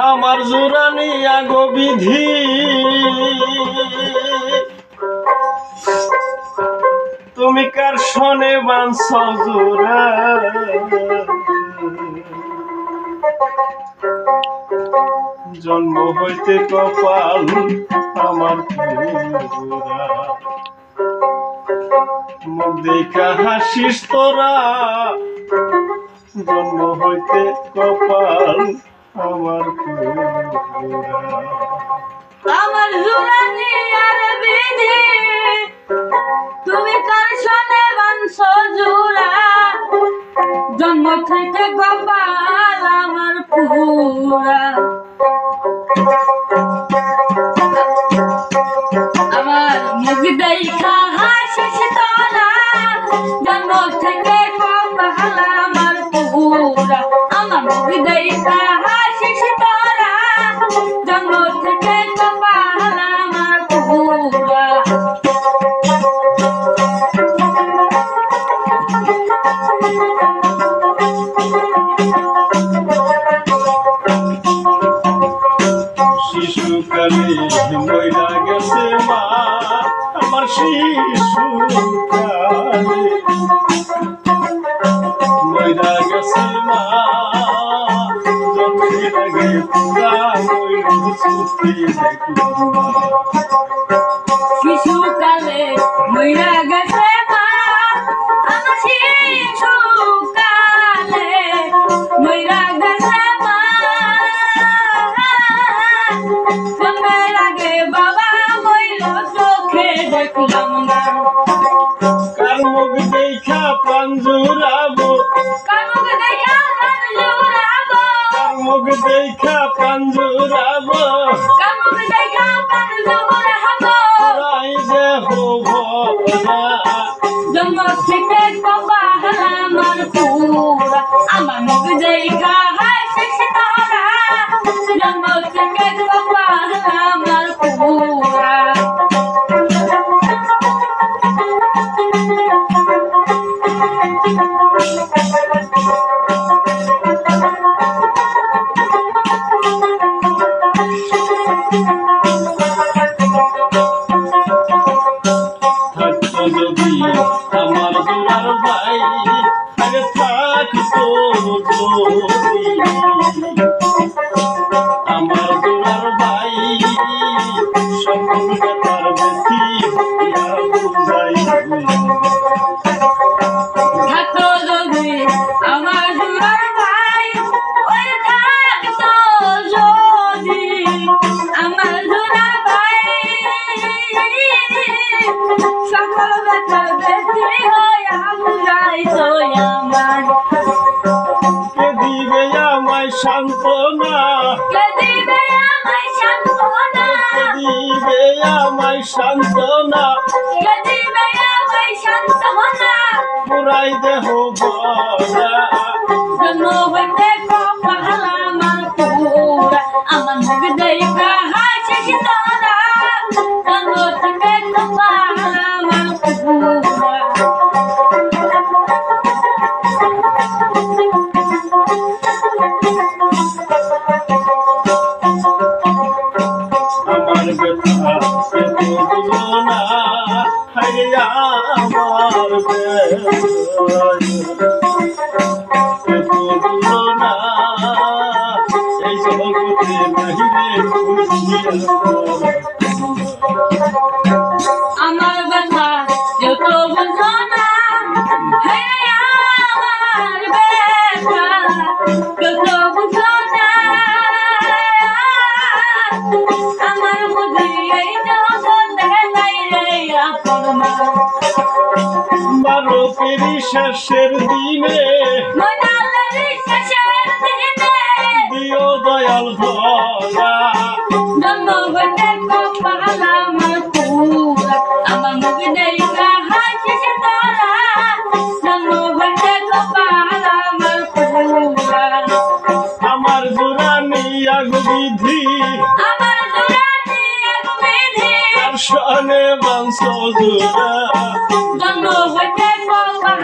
আমার জোরানি আগো বিধি তুমি কার শনে বাঁধছ জোরা জন্ম হইতে কপাল আমার পুরা মুখ দেখা হাসিস তোরা জন্ম হইতে কপাল আমার পুরা আমার জোরানি আর বিধি তুমি কার শনে বাঁধছ জোড়া জন্ম থেকে কপাল আমার পুরা আমার মুখ দেখা হাসিস তোরা জন্ম থেকে কপাল আমার পুরা আমার মুখ দেখা হাসিস তোরা জন্ম থেকে কপাল আমার পুরা শিশুকালে মইরা গেছে মা আমার শিশুকালে মইরা গেছে মা জন্মের আগে পুরা মইর সুতি দেখলাম না শিশুকালে মইরা গেছে মা আমার শিশুকালে মইরা গেছে মা জন্মের আগে বাবা মইল চোখে দেখলাম না কার মুখ দেখা প্রাণ জুড়াবো কার মুখ দেখা প্রাণ জুড়াবো কার মুখ দেখা প্রাণ জুড়াবো কার মুখ দেখা প্রাণ জুড়াবো রাই যে ভরা জন্ম থেকে কপাল আমার পুরা আমার মুখ দেখা হাসিস তোরা জন্ম থেকে কপাল আমার পুরা থাকতো যদি আমার জোড়ার ভাই আরে থাকতো যদি আমার জোড়ার ভাই সকল কথার বেশি বুঝাই থাকতো যদি আমার জুড়ার ভাই ওই থাকতো যদি আমার জুড়ার ভাই সকল ব্যথার বেশি হইয়া বুঝাইতো আমার কে দিবে আমায় সান্ত্বনা কে দিবে আমায় সান্ত্বনা কে দিবে আমায় সান্ত্বনা কে দিবে আমায় সান্ত্বনা পুরাই দেহ ভরা জন্ম হইতে কপাল আমার পুরা আমার মুখ দেখা হাসিস তোরা জন্ম থেকে কপাল আমার পুরা আমার ব্যথা এত বুঝো না হায় আমার ব্যথা এত বুঝো না এই জগতে বাহিরে খুঁজিয়া আমার ব্যথা যত বুঝো না হে আমার ব্যথা যত বুঝো না আমার বুঝি এই জগতে নাই রে আপন মা বারো পেরি শেষের দিনে মনালের শেষের দিনে দিও দয়াল ধরা জন্ম হইতে কপাল আমার পুরা আমার মুখ দেখা হাসিস তোরা জন্ম হইতে কপাল আমার পুরা আমার জোরানি আগো বিধি আমার জোরানি এক বিধি আর শনে বাঁধছ জোড়া জন্ম হইতে কপাল